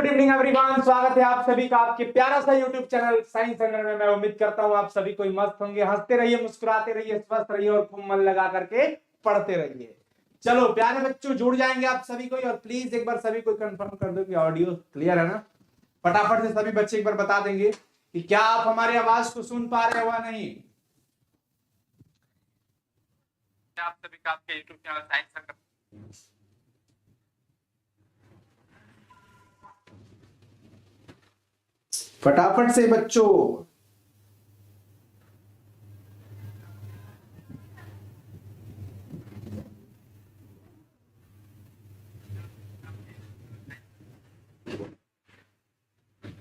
Good evening everyone, स्वागत है आप सभी का आपके प्यारा सा यूट्यूब चैनल साइंस जंगल में। मैं उम्मीद करता हूँ आप सभी कोई मस्त होंगे, हंसते रहिए, मुस्कुराते रहिए, स्वस्थ रहिए और खूब मन लगा करके पढ़ते रहिए। चलो प्यारे बच्चों, जुड़ जाएंगे आप सभी को, और प्लीज एक बार सभी को कंफर्म कर दो कि ऑडियो क्लियर है ना। फटाफट से सभी बच्चे एक बार बता देंगे कि क्या आप हमारी आवाज को सुन पा रहे हो या नहीं। आप सभी का आपके यूट्यूब चैनल साइंस जंगल, फटाफट से बच्चों।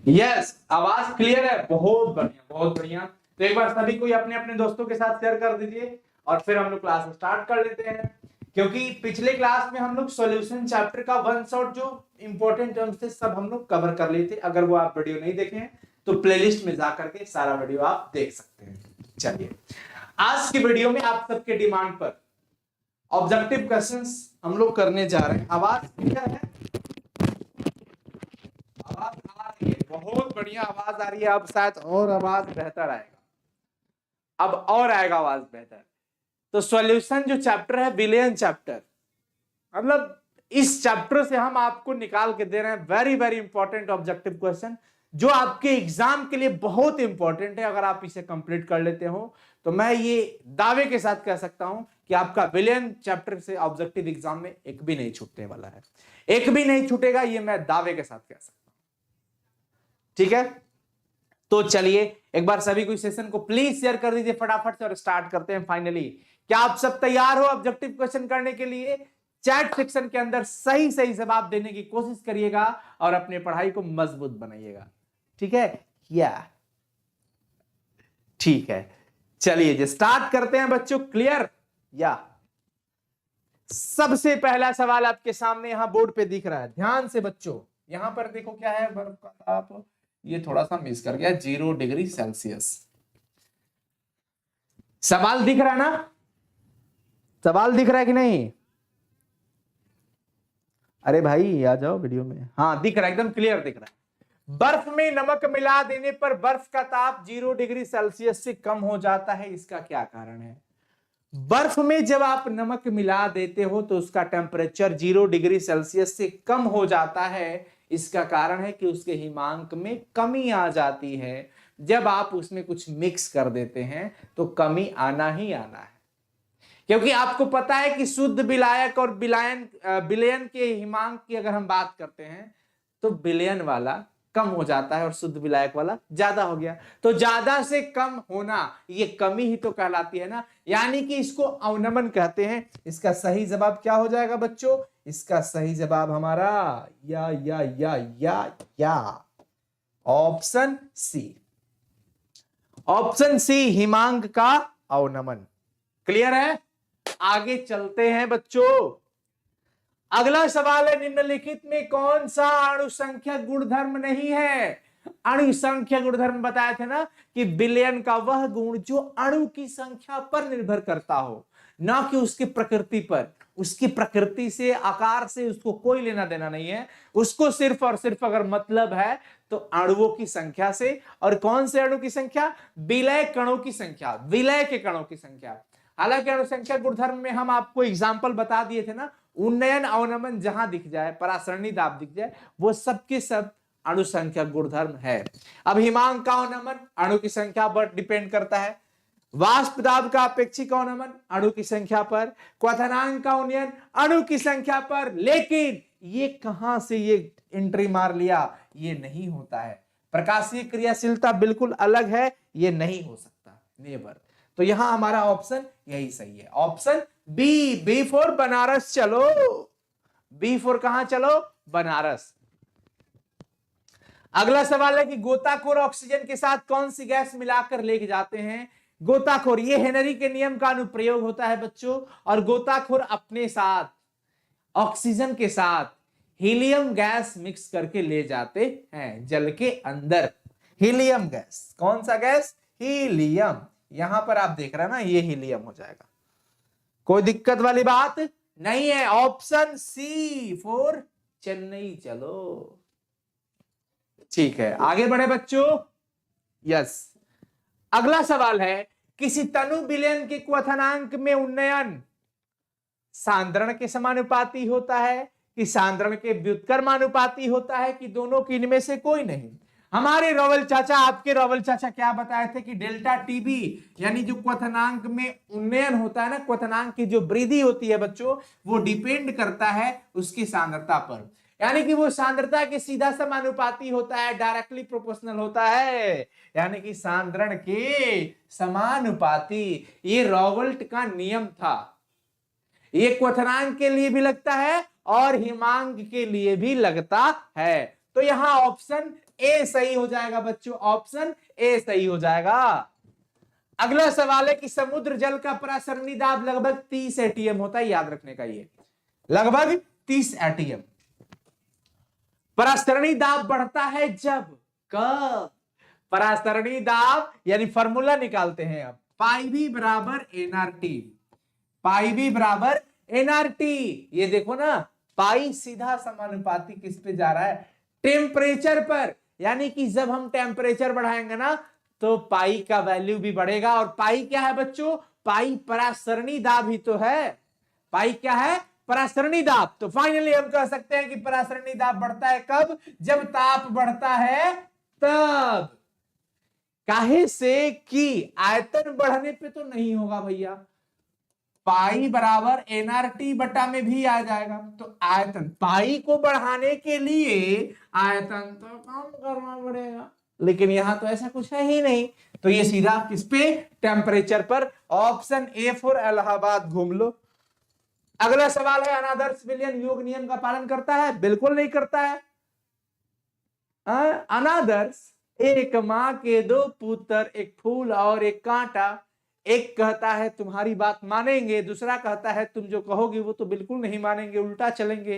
यस, आवाज क्लियर है, बहुत बढ़िया बहुत बढ़िया। तो एक बार सभी को अपने अपने दोस्तों के साथ शेयर कर दीजिए और फिर हम लोग क्लास स्टार्ट कर लेते हैं। क्योंकि पिछले क्लास में हम लोग सॉल्यूशन चैप्टर का वन शॉट जो इंपॉर्टेंट टर्म्स थे सब हम लोग कवर कर लिए थे। अगर वो आप वीडियो नहीं देखे हैं तो प्लेलिस्ट में जा करके सारा वीडियो आप देख सकते हैं। चलिए, आज की वीडियो में आप सबके डिमांड पर ऑब्जेक्टिव क्वेश्चंस हम लोग करने जा रहे हैं। आवाज क्लियर है? आवाज आ रही है? बहुत बढ़िया आवाज आ रही है। अब शायद और आवाज बेहतर आएगा, अब और आएगा आवाज बेहतर। तो सॉल्यूशन जो चैप्टर है, विलियन चैप्टर, मतलब इस चैप्टर से हम आपको निकाल के दे रहे हैं very very important objective question, जो आपके एग्जाम के लिए बहुत इंपॉर्टेंट है। अगर आप इसे कंप्लीट कर लेते हो तो मैं ये दावे के साथ कह सकता हूं कि आपका विलियन चैप्टर से ऑब्जेक्टिव एग्जाम में एक भी नहीं छूटने वाला है, एक भी नहीं छूटेगा, ये मैं दावे के साथ कह सकता हूं। ठीक है, तो चलिए एक बार सभी को इस सेशन को प्लीज शेयर कर दीजिए फटाफट से और स्टार्ट करते हैं फाइनली। क्या आप सब तैयार हो ऑब्जेक्टिव क्वेश्चन करने के लिए? चैट सेक्शन के अंदर सही सही जवाब देने की कोशिश करिएगा और अपने पढ़ाई को मजबूत बनाइएगा। ठीक है या ठीक है, चलिए जी स्टार्ट करते हैं बच्चों। क्लियर या? सबसे पहला सवाल आपके सामने यहां बोर्ड पे दिख रहा है, ध्यान से बच्चों। यहां पर देखो क्या है, बर्फ का ताप, ये थोड़ा सा मिस कर गया, 0 डिग्री सेल्सियस। सवाल दिख रहा है ना? सवाल दिख रहा है कि नहीं? अरे भाई आ जाओ वीडियो में। हाँ दिख रहा है, एकदम क्लियर दिख रहा है। बर्फ में नमक मिला देने पर बर्फ का ताप 0 डिग्री सेल्सियस से कम हो जाता है, इसका क्या कारण है? बर्फ में जब आप नमक मिला देते हो तो उसका टेम्परेचर 0 डिग्री सेल्सियस से कम हो जाता है। इसका कारण है कि उसके हिमांक में कमी आ जाती है। जब आप उसमें कुछ मिक्स कर देते हैं तो कमी आना ही आना है, क्योंकि आपको पता है कि शुद्ध विलायक और विलयन के हिमांक की अगर हम बात करते हैं तो विलयन वाला कम हो जाता है और शुद्ध विलायक वाला ज्यादा हो गया। तो ज्यादा से कम होना ये कमी ही तो कहलाती है ना, यानी कि इसको अवनमन कहते हैं। इसका सही जवाब क्या हो जाएगा बच्चों? इसका सही जवाब हमारा या ऑप्शन सी, ऑप्शन सी, हिमांक का अवनमन। क्लियर है? आगे चलते हैं बच्चों। अगला सवाल है, निम्नलिखित में कौन सा अणुसंख्यक गुणधर्म नहीं है? अणुसंख्यक गुणधर्म बताए थे ना कि विलयन का वह गुण जो अणु की संख्या पर निर्भर करता हो, ना कि उसकी प्रकृति पर। उसकी प्रकृति से, आकार से उसको कोई लेना देना नहीं है। उसको सिर्फ और सिर्फ अगर मतलब है तो अणुओं की संख्या से। और कौन से अणु की संख्या? विलय कणों की संख्या, विलय के कणों की संख्या। हालांकि अणुसंख्यक गुणधर्म में हम आपको एग्जाम्पल बता दिए थे ना, उन्नयन अवनमन जहां दिख जाए, परासरणी दाब दिख जाए, वो सब के सब अणुसंख्यक गुणधर्म है। अब हिमांक का अवनमन अणु की संख्या पर डिपेंड करता है, वाष्प दाब का अपेक्षिक अवनमन अणु की संख्या पर, क्वथनांक का उन्नयन अणु की संख्या पर। लेकिन ये कहां से ये एंट्री मार लिया? ये नहीं होता है। प्रकाशीय क्रियाशीलता बिल्कुल अलग है, ये नहीं हो सकता, नेवर। तो यहां हमारा ऑप्शन यही सही है, option B, B for Banaras. चलो बी फॉर कहां? चलो बनारस। अगला सवाल है कि गोताखोर ऑक्सीजन के साथ कौन सी गैस मिलाकर लेके जाते हैं? गोताखोर, ये हेनरी के नियम का अनुप्रयोग होता है बच्चों, और गोताखोर अपने साथ ऑक्सीजन के साथ हीलियम गैस मिक्स करके ले जाते हैं जल के अंदर। हीलियम गैस, कौन सा गैस? हीलियम। यहां पर आप देख रहे हैं ना, ये हीलियम हो जाएगा, कोई दिक्कत वाली बात नहीं है। Option C for Chennai. चलो ठीक है, आगे बढ़े बच्चों। यस, अगला सवाल है, किसी तनु विलयन के क्वथनांक में उन्नयन सांद्रण के समानुपाती होता है कि सांद्रण के व्युत्क्रमानुपाती होता है कि दोनों की इनमें से कोई नहीं। हमारे रोवल चाचा, आपके रोवल चाचा क्या बताए थे कि डेल्टा टीबी यानी जो क्वथनांक में उन्नयन होता है ना, क्वथनांक की जो वृद्धि होती है बच्चों, वो डिपेंड करता है उसकी सांद्रता पर, यानी कि वो सांद्रता के सीधा समानुपाती होता है, डायरेक्टली प्रोपोर्शनल होता है, यानी कि सांद्रण के समानुपाती। ये रॉवल्ट का नियम था, ये क्वथनांक के लिए भी लगता है और हिमांक के लिए भी लगता है। तो यहां ऑप्शन ए सही हो जाएगा बच्चों, ऑप्शन ए सही हो जाएगा। अगला सवाल है कि समुद्र जल का परासरणी दाब लगभग 30 एटीएम होता है, याद रखने का, ये लगभग 30 एटीएम। परासरणी दाब बढ़ता है जब, कब? परासरणी दाब यानी फॉर्मूला निकालते हैं अब, पाई भी बराबर एनआरटी, पाई भी बराबर एनआरटी। ये देखो ना, पाई सीधा समानुपाती किस पे जा रहा है? टेम्परेचर पर, यानी कि जब हम टेम्परेचर बढ़ाएंगे ना तो पाई का वैल्यू भी बढ़ेगा। और पाई क्या है बच्चों? पाई परासरणी दाब ही तो है। पाई क्या है? परासरणी दाब। तो फाइनली हम कह सकते हैं कि परासरणी दाब बढ़ता है कब? जब ताप बढ़ता है तब। काहे से कि आयतन बढ़ने पे तो नहीं होगा भैया, पाई बराबर एनआरटी बटा में भी आ जाएगा। तो आयतन, पाई को बढ़ाने के लिए आयतन तो कम करना पड़ेगा, लेकिन यहां तो ऐसा कुछ है ही नहीं। तो ये सीधा किस पे? टेम्परेचर पर। ऑप्शन ए फॉर इलाहाबाद घूम लो। अगला सवाल है, अनादर्श विलयन योग नियम का पालन करता है? बिल्कुल नहीं करता है। अनादर्श, एक मां के दो पुत्र, एक फूल और एक कांटा। एक कहता है तुम्हारी बात मानेंगे, दूसरा कहता है तुम जो कहोगे वो तो बिल्कुल नहीं मानेंगे, उल्टा चलेंगे।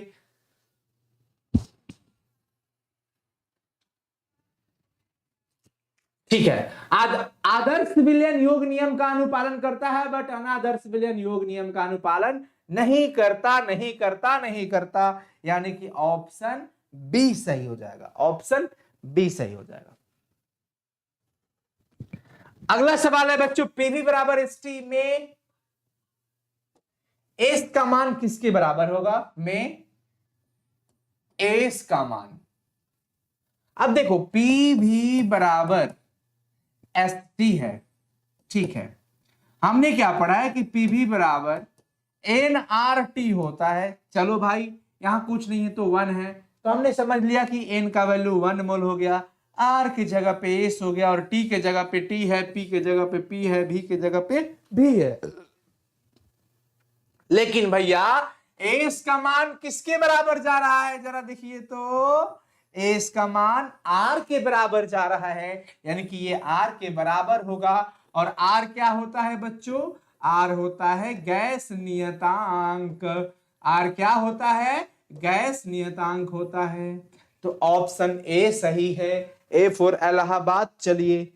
ठीक है, आदर्श विलयन योग नियम का अनुपालन करता है, बट अनादर्श विलयन योग नियम का अनुपालन नहीं करता, नहीं करता, नहीं करता, यानी कि ऑप्शन बी सही हो जाएगा, ऑप्शन बी सही हो जाएगा। अगला सवाल है बच्चों, पीवी बराबर एसटी में एस का मान किसके बराबर होगा? में एस का मान, अब देखो पीवी बराबर एसटी है, ठीक है। हमने क्या पढ़ा है कि पीवी बराबर एन आर टी होता है। चलो भाई, यहां कुछ नहीं है तो 1 है, तो हमने समझ लिया कि एन का वैल्यू 1 मोल हो गया, आर की जगह पे एस हो गया, और टी के जगह पे टी है, पी के जगह पे पी है, भी के जगह पे भी है। लेकिन भैया एस का मान किसके बराबर जा रहा है? जरा देखिए तो, एस का मान आर के बराबर जा रहा है, यानी कि ये आर के बराबर होगा। और आर क्या होता है बच्चों? आर होता है गैस नियतांक। आर क्या होता है? गैस नियतांक होता है। तो ऑप्शन ए सही है, ए फॉर इलाहाबाद। चलिए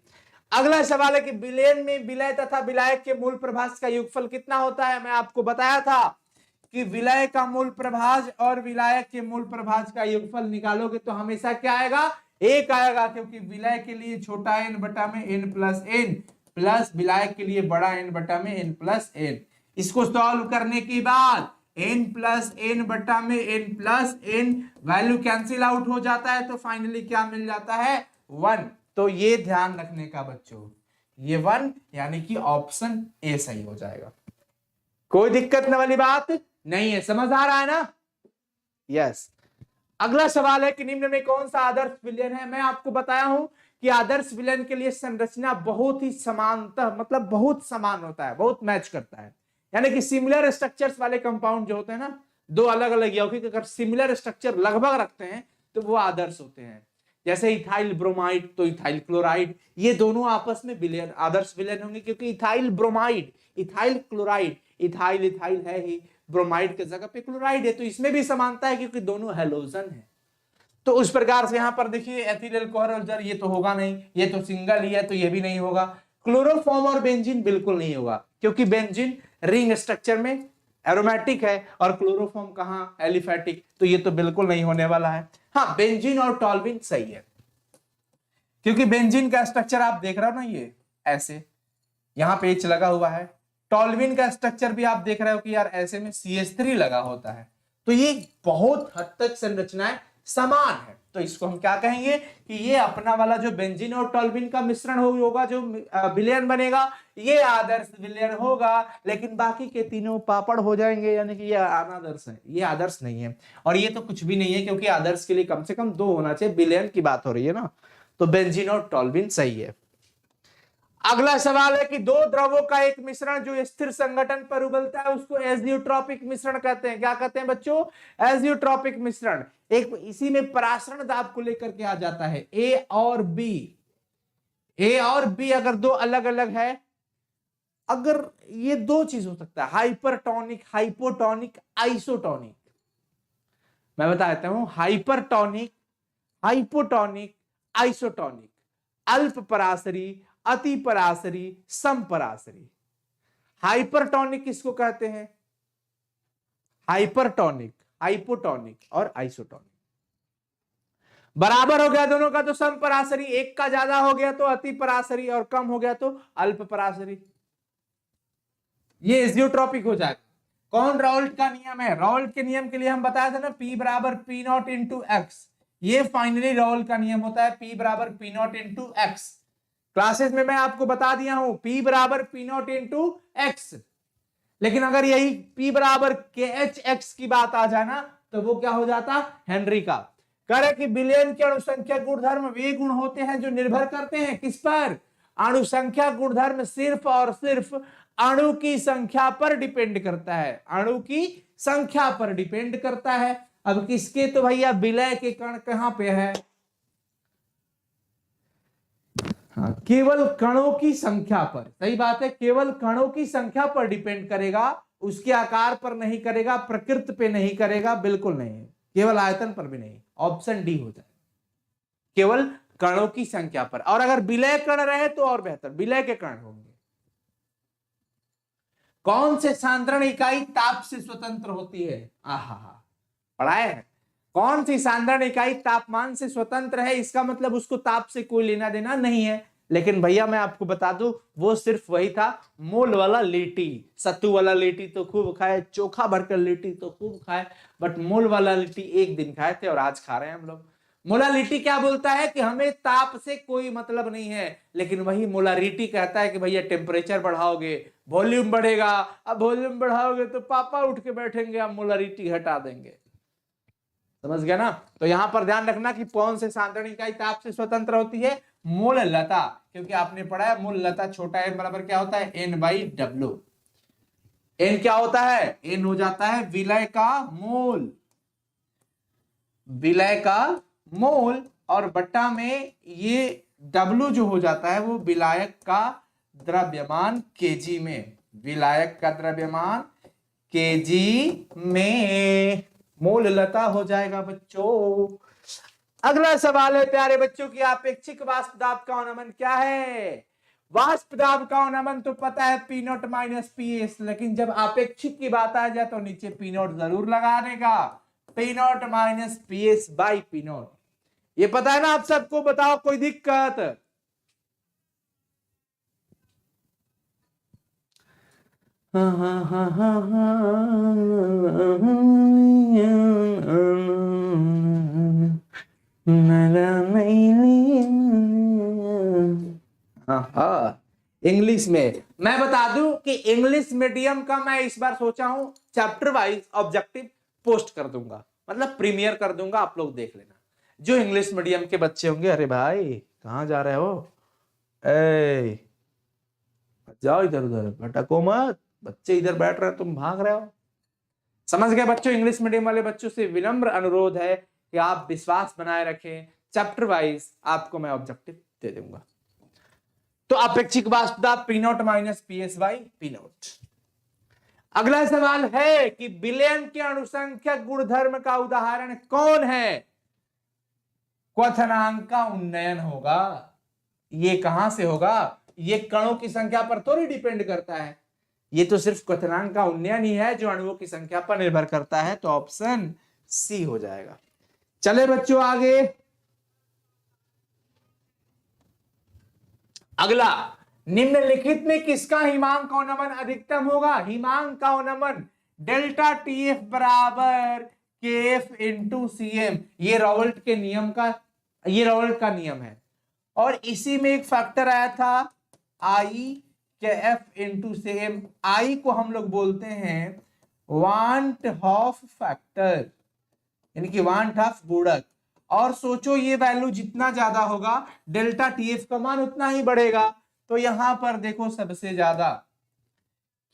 अगला सवाल है कि विलयन में विलय तथा विलायक के मूल प्रभाज का योगफल कितना होता है? मैं आपको बताया था कि विलय का मूल प्रभाज और विलायक के मूल प्रभाज का योगफल निकालोगे तो हमेशा क्या आएगा? एक आएगा, क्योंकि विलय के लिए छोटा एन बटा में एन प्लस एन, प्लस विलायक के लिए बड़ा एन बटा में एन प्लस एन। इसको सॉल्व करने के बाद एन प्लस एन बटा में N plus N value cancel out हो जाता है, तो फाइनली क्या मिल जाता है? 1। तो ये ध्यान रखने का बच्चों, ये 1, यानी कि ऑप्शन ए सही हो जाएगा। कोई दिक्कत न वाली बात नहीं है, समझ आ रहा है ना? यस। अगला सवाल है कि निम्न में कौन सा आदर्श विलयन है? मैं आपको बताया हूं कि आदर्श विलयन के लिए संरचना बहुत ही समानतः, मतलब बहुत समान होता है, बहुत मैच करता है, यानी कि सिमिलर स्ट्रक्चर्स वाले कंपाउंड जो होते हैं ना, दो अलग अलग यौगिक अगर सिमिलर स्ट्रक्चर लगभग रखते हैं तो वो आदर्श होते हैं। जैसे इथाइल ब्रोमाइड तो इथाइल क्लोराइड, ये दोनों आपस में विलयन, आदर्श विलयन होंगे, क्योंकि ethyl bromide, ethyl chloride, ethyl ethyl है ही, ब्रोमाइड की जगह पे क्लोराइड है, तो इसमें भी समानता है क्योंकि दोनों हैलोजन है। तो उस प्रकार से यहां पर देखिए एथिल अल्कोहल, ये तो होगा नहीं, ये तो सिंगल ही है तो ये भी नहीं होगा। क्लोरोफॉर्म और बेंजीन बिल्कुल नहीं होगा, क्योंकि बेंजीन रिंग स्ट्रक्चर में एरोमेटिक है और क्लोरोफॉर्म कहां? एलिफेटिक, तो ये तो बिल्कुल नहीं होने वाला है। हाँ, बेंजीन और टॉल्विन सही है। क्योंकि बेंजीन का स्ट्रक्चर आप देख रहे हो ना, ये ऐसे यहां पे H लगा हुआ है। टॉल्विन का स्ट्रक्चर भी आप देख रहे हो कि यार ऐसे में CH3 लगा होता है। तो ये बहुत हद तक संरचनाएं समान है। तो इसको हम क्या कहेंगे कि ये अपना वाला जो बेंजीन और टॉल्विन का मिश्रण होगा, जो विलयन बनेगा, ये आदर्श विलयन होगा। लेकिन बाकी के तीनों पापड़ हो जाएंगे, यानी कि ये अनादर्श है, ये आदर्श नहीं है। और ये तो कुछ भी नहीं है, क्योंकि आदर्श के लिए कम से कम 2 होना चाहिए, विलयन की बात हो रही है ना। तो बेंजीन और टॉल्विन सही है। अगला सवाल है कि दो द्रवों का एक मिश्रण जो स्थिर संगठन पर उगलता है उसको एजियोट्रॉपिक मिश्रण कहते हैं। क्या कहते हैं बच्चों? एजियोट्रॉपिक मिश्रण। एक इसी में परासरण दाब को लेकर के आ जाता है। ए और बी अगर दो अलग अलग है, अगर ये 2 चीज हो सकता है, हाइपरटोनिक, हाइपोटोनिक, आइसोटोनिक। मैं बता देता हूं, हाइपरटोनिक, हाइपोटोनिक, आइसोटोनिक, अल्प परासरी, अति परासरी, सम परासरी। हाइपरटोनिक किसको कहते हैं? हाइपरटोनिक, हाइपोटोनिक और आइसोटोनिक। बराबर हो गया दोनों का तो सम परासरी, एक का ज्यादा हो गया तो अति परासरी और कम हो गया तो अल्प परासरी। ये एजियोट्रॉपिक हो जाएगा। कौन राउल्ट का नियम है? राउल्ट के नियम के लिए हम बताया था ना, P बराबर P नॉट इंटू एक्स। ये फाइनली राउल्ट का नियम होता है, P बराबर P not into x. Classes में मैं आपको बता दिया हूं P बराबर P नॉट इंटू एक्स। लेकिन अगर यही P बराबर KH की बात आ जाए ना, तो वो क्या हो जाता? हेनरी का। कह रहे कि विलयन के अणुसंख्या गुणधर्म वे गुण होते हैं जो निर्भर करते हैं किस पर? अणुसंख्या गुणधर्म सिर्फ और सिर्फ अणु की संख्या पर डिपेंड करता है, अणु की संख्या पर डिपेंड करता है। अब किसके? तो भैया विलय के कण कहां पे है? हाँ, केवल कणों की संख्या पर। सही बात है, केवल कणों की संख्या पर डिपेंड करेगा, उसके आकार पर नहीं करेगा, प्रकृति पे नहीं करेगा, बिल्कुल नहीं, केवल आयतन पर भी नहीं। ऑप्शन डी हो जाए, केवल कणों की संख्या पर। और अगर विलय कण रहे तो और बेहतर, विलय के कण होंगे। कौन से सांद्रण इकाई ताप से स्वतंत्र होती है? आहा, पढ़ाए हैं। कौन सी सांद्रण इकाई तापमान से स्वतंत्र है? इसका मतलब उसको ताप से कोई लेना देना नहीं है। लेकिन भैया मैं आपको बता दूं, वो सिर्फ वही था, मोल वाला लिट्टी। सत्तू वाला लिट्टी तो खूब खाए, चोखा भरकर लिट्टी तो खूब खाए, बट मोल वाला लिट्टी एक दिन खाए थे और आज खा रहे हैं हम लोग। मोलालिटी क्या बोलता है कि हमें ताप से कोई मतलब नहीं है, लेकिन वही मोलारिटी कहता है कि भैया टेम्परेचर बढ़ाओगे वॉल्यूम बढ़ेगा, अब वॉल्यूम बढ़ाओगे तो पापा उठ के बैठेंगे, अब मोलारिटी हटा देंगे। समझ गया ना? तो यहां पर ध्यान रखना कि कौन से सांद्रण इकाई ताप से स्वतंत्र होती है? मोल लता। क्योंकि आपने पढ़ा है मोल लता छोटा n बराबर क्या होता है? N/W। n क्या होता है? n हो जाता है विलय का मोल, विलय का मोल, और बट्टा में ये W जो हो जाता है वो विलायक का द्रव्यमान kg में, विलायक का द्रव्यमान kg में मोल लता हो जाएगा बच्चों। अगला सवाल है प्यारे बच्चों की, अपेक्षिक वाष्प दाब का अवनमन क्या है? वाष्प दाब का अवनमन तो पता है P नॉट माइनस PS, लेकिन जब अपेक्षिक की बात आ जाए तो नीचे P नॉट जरूर लगाने का। P not minus PS by P not, ये पता है ना आप सबको? बताओ कोई दिक्कत? इंग्लिश में मैं बता दूं कि इंग्लिश मीडियम का मैं इस बार सोचा हूं चैप्टर वाइज ऑब्जेक्टिव पोस्ट कर दूंगा, मतलब प्रीमियर कर दूंगा, आप लोग देख लेना। जो इंग्लिश मीडियम के बच्चे होंगे, अरे भाई कहां जा रहे हो, ए जाओ इधर उधर, भटको मत, बच्चे इधर बैठ रहे हैं तुम भाग रहे हो। समझ गए बच्चों? इंग्लिश मीडियम वाले बच्चों से विनम्र अनुरोध है कि आप विश्वास बनाए रखें, चैप्टर वाइज आपको मैं ऑब्जेक्टिव दे दूंगा। तो अपेक्षिक वाष्प दाब P not minus PS by P not. अगला सवाल है कि विलयन के अणुसंख्यक गुणधर्म का उदाहरण कौन है? क्वथनांक का उन्नयन होगा। ये कहां से होगा? ये कणों की संख्या पर थोड़ी डिपेंड करता है, ये तो सिर्फ क्वथनांक का उन्नयन ही है जो अणुओं की संख्या पर निर्भर करता है। तो ऑप्शन सी हो जाएगा। चले बच्चों आगे, अगला, निम्नलिखित में किसका हिमांक अवनमन अधिकतम होगा? हिमांक का अवनमन डेल्टा टीएफ बराबर केएफ इंटू सीएम, ये रॉल्ट के नियम का, ये रॉल्ट का नियम है। और इसी में एक फैक्टर आया था आई के एफ इंटू सीएम। आई को हम लोग बोलते हैं वांट हॉफ फैक्टर, यानी कि वांट हॉफ गुणक। और सोचो ये वैल्यू जितना ज्यादा होगा डेल्टा टीएफ का मान उतना ही बढ़ेगा। तो यहां पर देखो सबसे ज्यादा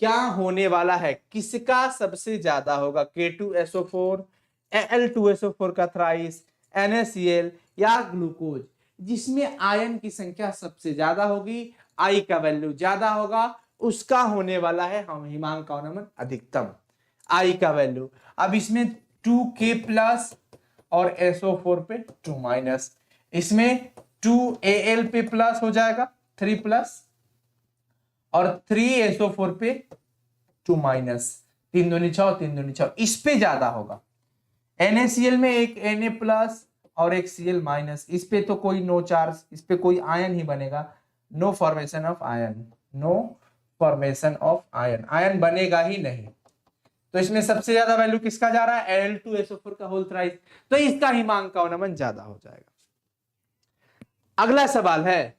क्या होने वाला है, किसका सबसे ज्यादा होगा? K2SO4, Al2SO4 का थ्राइस, NaCl या ग्लूकोज, जिसमें आयन की संख्या सबसे ज्यादा होगी, आई का वैल्यू ज्यादा होगा, उसका होने वाला है हम हिमांक का अवनमन अधिकतम, आई का वैल्यू। अब इसमें 2K प्लस और SO4 पे 2 माइनस, इसमें 2Al पे प्लस हो जाएगा 3 प्लस और 3SO4 पे 2 माइनस, 3 दूनी 6, 3 दूनी 6, इस पे ज्यादा होगा। NaCl में एक Na प्लस और एक Cl माइनस, इस पे तो कोई नो चार्ज, इस पे कोई आयन ही बनेगा, no formation of ion, no formation of ion, ion बनेगा ही नहीं। तो इसमें सबसे ज्यादा वैल्यू किसका जा रहा है? Al2SO4 का होल थ्राइस, तो इसका हिमांक का अवनमन ज्यादा हो जाएगा। अगला सवाल है,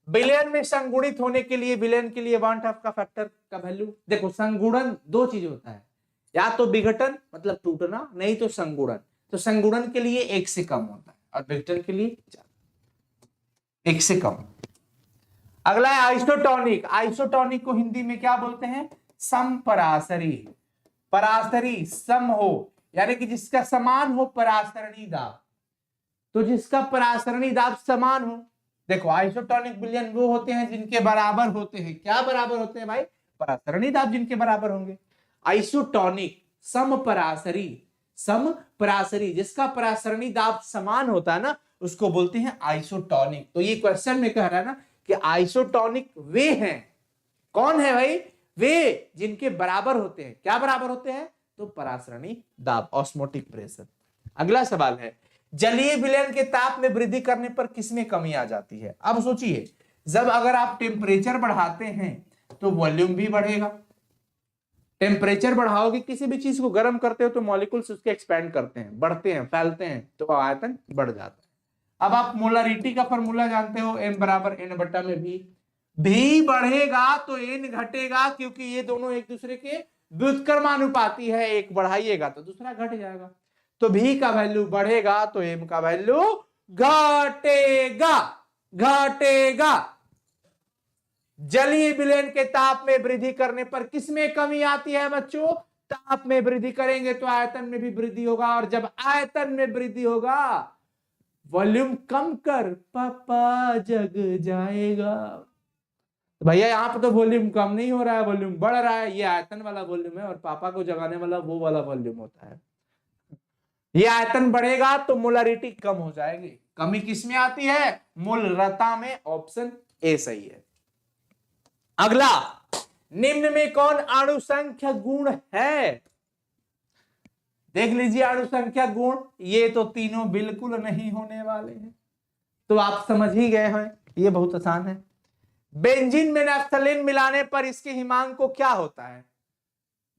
विलयन में संगुणित होने के लिए, विलयन के लिए वांट ऑफ का फैक्टर का वैल्यू देखो। संगुणन दो चीज होता है, या तो विघटन मतलब टूटना, नहीं तो संगुणन। तो संगुणन के लिए 1 से कम होता है और विघटन के लिए 1 से कम। अगला है आइसोटोनिक। आइसोटोनिक को हिंदी में क्या बोलते हैं? समपरासरी। परासरी सम हो, यानी कि जिसका समान हो परासरणी दाब, तो जिसका परासरणी दाब समान हो। देखो आइसोटोनिक विलयन वो होते हैं जिनके बराबर होते हैं, क्या बराबर होते हैं भाई? परासरणी दाब जिनके बराबर होंगे। आइसोटोनिक समपरासरी, समपरासरी जिसका परासरणी दाब समान होता है ना, उसको बोलते हैं आइसोटोनिक। तो ये क्वेश्चन में कह रहा है ना कि आइसोटोनिक वे हैं, कौन है भाई? वे जिनके बराबर होते हैं, क्या बराबर होते हैं? तो परासरणी दाब, ऑस्मोटिक प्रेशर। अगला सवाल है, जलीय विलयन के ताप में वृद्धि करने पर किसमें कमी आ जाती है? अब सोचिए, जब अगर आप टेम्परेचर बढ़ाते हैं तो वॉल्यूम भी बढ़ेगा। टेम्परेचर बढ़ाओगे, किसी भी चीज को गर्म करते हो तो मॉलिक्यूल्स उसके एक्सपैंड करते हैं, बढ़ते हैं, फैलते हैं, तो आयतन बढ़ जाता है। अब आप मोलरिटी का फॉर्मूला जानते हो, m बराबर n बट्टा में भी बढ़ेगा तो n घटेगा, क्योंकि ये दोनों एक दूसरे के व्युत्क्रमानुपाती है, एक बढ़ाइएगा तो दूसरा घट जाएगा। तो v का वैल्यू बढ़ेगा तो m का वैल्यू घटेगा, घटेगा। जलीय विलयन के ताप में वृद्धि करने पर किसमें कमी आती है बच्चों? ताप में वृद्धि करेंगे तो आयतन में भी वृद्धि होगा, और जब आयतन में वृद्धि होगा, वॉल्यूम कम कर पापा जग जाएगा। तो भैया यहाँ पर तो वॉल्यूम कम नहीं हो रहा है, वॉल्यूम बढ़ रहा है। ये आयतन वाला वॉल्यूम है और पापा को जगाने वाला वो वाला वॉल्यूम होता है। ये आयतन बढ़ेगा तो मोलरिटी कम हो जाएगी। कमी किसमें आती है? मोलरता में। ऑप्शन ए सही है। अगला, निम्न में कौन अणुसंख्या गुण है? देख लीजिए अणुसंख्या गुण, ये तो तीनों बिल्कुल नहीं होने वाले हैं, तो आप समझ ही गए हैं, ये बहुत आसान है। बेंजीन में नैफ्थलीन मिलाने पर इसके हिमांक को क्या होता है?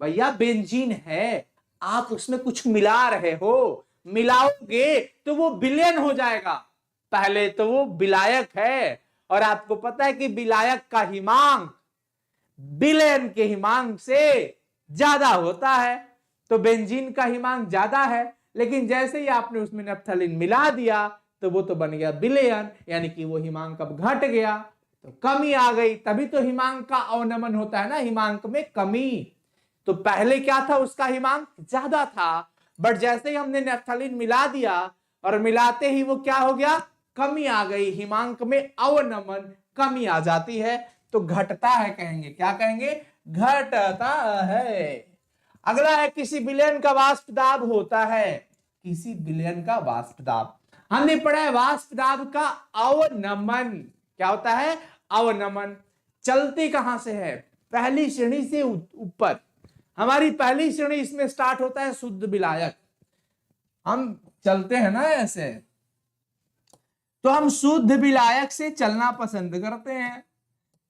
भैया बेंजीन है, आप उसमें कुछ मिला रहे हो, मिलाओगे तो वो विलयन हो जाएगा। पहले तो वो विलायक है, और आपको पता है कि विलायक का हिमांक विलयन के हिमांक से ज्यादा होता है। तो बेंजीन का हिमांक ज्यादा है, लेकिन जैसे ही आपने उसमें नैफ्थलीन मिला दिया तो वो तो बन गया विलयन, यानी कि वो हिमांक अब घट गया, तो कमी आ गई। तभी तो हिमांक का अवनमन होता है ना, हिमांक में कमी। तो पहले क्या था? उसका हिमांक ज्यादा था, बट जैसे ही हमने नैफ्थलीन मिला दिया और मिलाते ही वो क्या हो गया? कमी आ गई, हिमांक में अवनमन, कमी आ जाती है, तो घटता है कहेंगे। क्या कहेंगे? घटता है। अगला है, किसी विलयन का वाष्प दाब होता है। किसी विलयन का वाष्प दाब, हमने पढ़ा है वाष्प दाब का अवनमन क्या होता है? अवनमन। चलती कहां से है? पहली श्रेणी से ऊपर। हमारी पहली श्रेणी इसमें स्टार्ट होता है शुद्ध विलायक। हम चलते हैं ना ऐसे, तो हम शुद्ध विलायक से चलना पसंद करते हैं।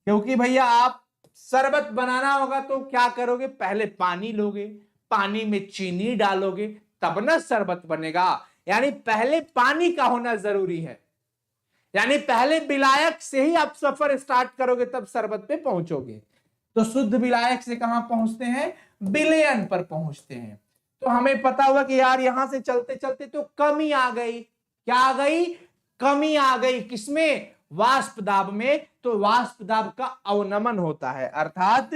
क्योंकि भैया आप शरबत बनाना होगा तो क्या करोगे, पहले पानी लोगे, पानी में चीनी डालोगे, तब ना शरबत बनेगा। यानी पहले पानी का होना जरूरी है, यानी पहले विलायक से ही आप सफर स्टार्ट करोगे तब शरबत पे पहुंचोगे। तो शुद्ध विलायक से कहां पहुंचते हैं, विलयन पर पहुंचते हैं। तो हमें पता होगा कि यार यहां से चलते चलते तो कमी आ गई, क्या आ गई, कमी आ गई, किसमें, वाष्प दाब में। तो वाष्प दाब का अवनमन होता है, अर्थात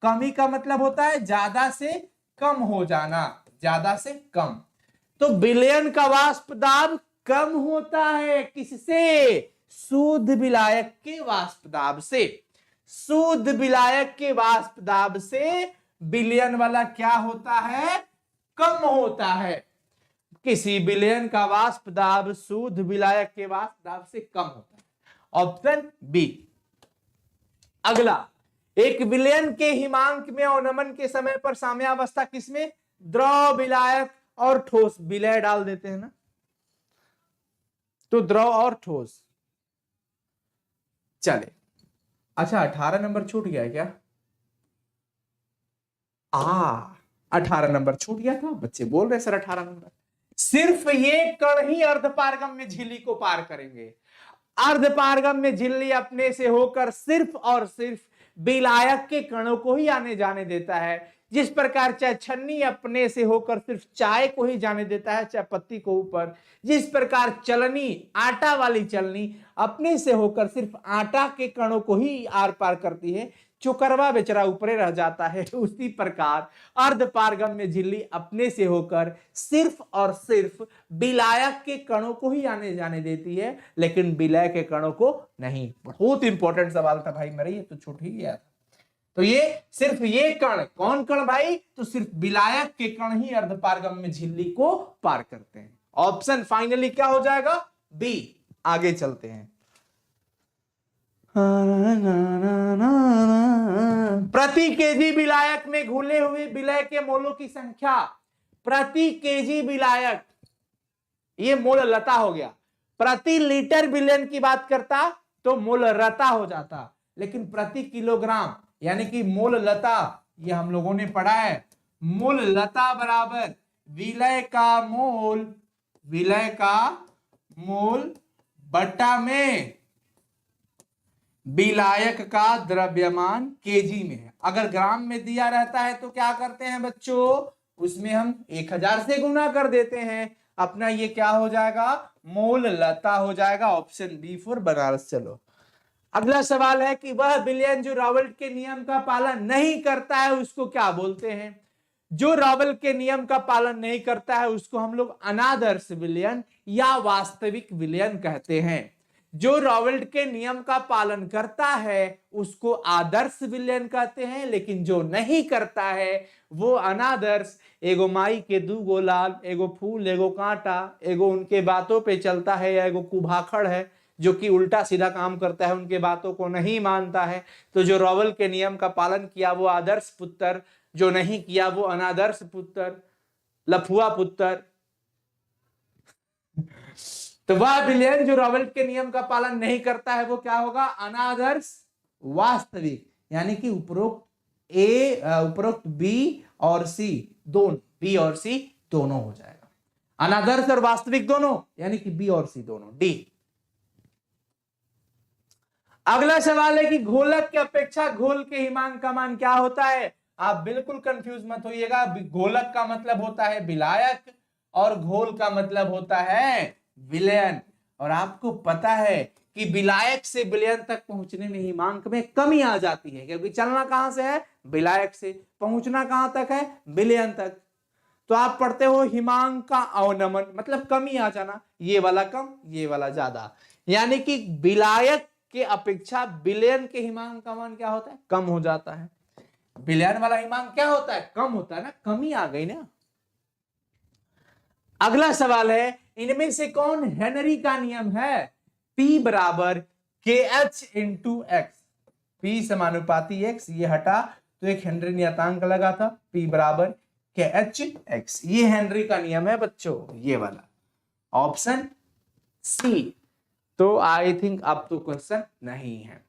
कमी का मतलब होता है ज्यादा से कम हो जाना, ज्यादा से कम। तो विलयन का वाष्प दाब कम होता है, किससे, शुद्ध विलायक के वाष्प दाब से। शुद्ध विलायक के वाष्प दाब से विलयन वाला क्या होता है, कम होता है। किसी विलयन का वाष्प दाब शुद्ध विलायक के वाष्प दाब से कम होता है, ऑप्शन बी। अगला, एक विलयन के हिमांक में अवनमन के समय पर साम्यावस्था किसमें, द्रव, विलायक और ठोस, विलय डाल देते हैं ना, तो द्रव और ठोस। चले, अच्छा 18 नंबर छूट गया है क्या, 18 नंबर छूट गया था, बच्चे बोल रहे सर 18 नंबर। सिर्फ ये कण ही अर्धपारगम में झिल्ली को पार करेंगे। अर्धपारगम में झिल्ली अपने से होकर सिर्फ और सिर्फ विलायक के कणों को ही आने जाने देता है। जिस प्रकार चाय छन्नी अपने से होकर सिर्फ चाय को ही जाने देता है, चाय पत्ती को ऊपर, जिस प्रकार चलनी, आटा वाली चलनी अपने से होकर सिर्फ आटा के कणों को ही आर पार करती है, चुकरवा बेचारा ऊपरे रह जाता है, उसी प्रकार अर्धपारगम में झिल्ली अपने से होकर सिर्फ और सिर्फ विलायक के कणों को ही आने जाने देती है, लेकिन विलय के कणों को नहीं। बहुत इंपॉर्टेंट सवाल था भाई मेरा, ये तो छूट ही गया था। तो ये सिर्फ ये कण, कौन कण भाई, तो सिर्फ विलायक के कण ही अर्धपारगम में झिल्ली को पार करते हैं। ऑप्शन फाइनली क्या हो जाएगा, बी। आगे चलते हैं। प्रति केजी विलायक में घुले हुए विलय के मोलों की संख्या, प्रति केजी विलायक, ये मोल लता हो गया। प्रति लीटर विलयन की बात करता तो मोल रता हो जाता, लेकिन प्रति किलोग्राम यानी कि मोल लता, ये हम लोगों ने पढ़ा है, मोल लता बराबर विलय का मोल, विलय का मोल बट्टा में विलायक का द्रव्यमान केजी में है। अगर ग्राम में दिया रहता है तो क्या करते हैं बच्चों, उसमें हम 1000 से गुना कर देते हैं, अपना ये क्या हो जाएगा, मोल लता हो जाएगा। Option B for Banaras. चलो अगला सवाल है कि वह विलयन जो रॉबर्ट के नियम का पालन नहीं करता है उसको क्या बोलते हैं। जो रॉबर्ट के नियम का पालन नहीं करता है उसको हम लोग अनादर्श विलयन या वास्तविक विलयन कहते हैं। जो रॉबर्ट के नियम का पालन करता है उसको आदर्श विलयन कहते हैं, लेकिन जो नहीं करता है वो अनादर्श। एगो माई के दू गो लाल, एगो फूल एगो कांटा, एगो उनके बातों पे चलता है, या एगो कुभाखड़ है जो कि उल्टा सीधा काम करता है, उनके बातों को नहीं मानता है। तो जो रॉबर्ट के नियम का पालन किया वो आदर्श पुत्र, जो नहीं किया वो अनादर्श पुत्र, लफुआ पुत्र। तो वह विलयन जो रॉबर्ट के नियम का पालन नहीं करता है वो क्या होगा, अनादर्श वास्तविक, यानी कि उपरोक्त बी और सी दोनों, बी और सी दोनों हो जाएगा। अनादर्श और वास्तविक दोनों यानी कि बी और सी दोनों, डी। अगला सवाल है कि घोलक की अपेक्षा घोल के हिमांक का मान क्या होता है। आप बिल्कुल कंफ्यूज मत होइएगा, घोलक का मतलब होता है विलायक और घोल का मतलब होता है विलयन। और आपको पता है कि विलायक से विलयन तक पहुंचने में हिमांक में कमी आ जाती है, क्योंकि चलना कहां से है, विलायक से, पहुंचना कहां तक है, विलयन तक। तो आप पढ़ते हो हिमांक का अवनमन, मतलब कमी आ जाना, ये वाला कम ये वाला ज्यादा, यानी कि विलायक के अपेक्षा विलयन के हिमांक का मान क्या होता है, कम हो जाता है। विलयन वाला हिमांक क्या होता है, कम होता है ना, कमी आ गई ना। अगला सवाल है, इनमें से कौन हेनरी का नियम है। P बराबर KH इंटू एक्स, P समानुपाती x, ये हटा तो एक हेनरी नियतांक लगा था, P बराबर KH x, ये हेनरी का नियम है बच्चों, ये वाला, ऑप्शन सी। तो आई थिंक अब तो क्वेश्चन नहीं है।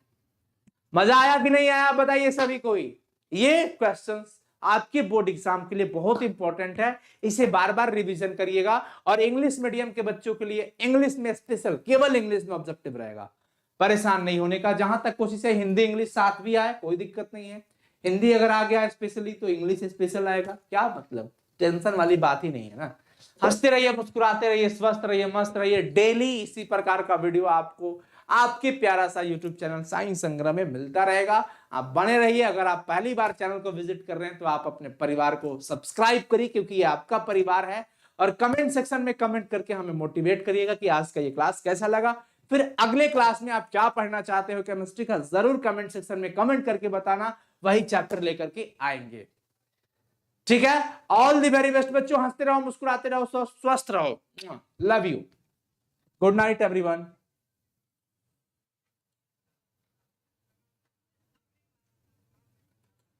मजा आया कि नहीं आया बताइए सभी कोई। ये क्वेश्चंस आपके बोर्ड एग्जाम के लिए बहुत इंपॉर्टेंट है, इसे बार बार रिवीजन करिएगा। और इंग्लिश मीडियम के बच्चों के लिए इंग्लिश में स्पेशल, केवल इंग्लिश में ऑब्जेक्टिव रहेगा, परेशान नहीं होने का। जहां तक कोशिश है हिंदी इंग्लिश साथ भी आए, कोई दिक्कत नहीं है। हिंदी अगर आ गया स्पेशली तो इंग्लिश स्पेशल आएगा, क्या मतलब, टेंशन वाली बात ही नहीं है ना। हंसते रहिए, मुस्कुराते रहिए, स्वस्थ रहिए, मस्त रहिए। डेली इसी प्रकार का वीडियो आपको आपके प्यारा सा यूट्यूब चैनल साइंस संग्रह में मिलता रहेगा। आप बने रहिए। अगर आप पहली बार चैनल को विजिट कर रहे हैं तो आप अपने परिवार को सब्सक्राइब करिए, क्योंकि ये आपका परिवार है। और कमेंट सेक्शन में कमेंट करके हमें मोटिवेट करिएगा कि आज का ये क्लास कैसा लगा। फिर अगले क्लास में आप क्या पढ़ना चाहते हो केमिस्ट्री का, जरूर कमेंट सेक्शन में कमेंट करके बताना, वही चैप्टर लेकर के आएंगे। ठीक है, ऑल द वेरी बेस्ट बच्चों। हंसते रहो, मुस्कुराते रहो, स्वस्थ रहो। Love you, good night everyone.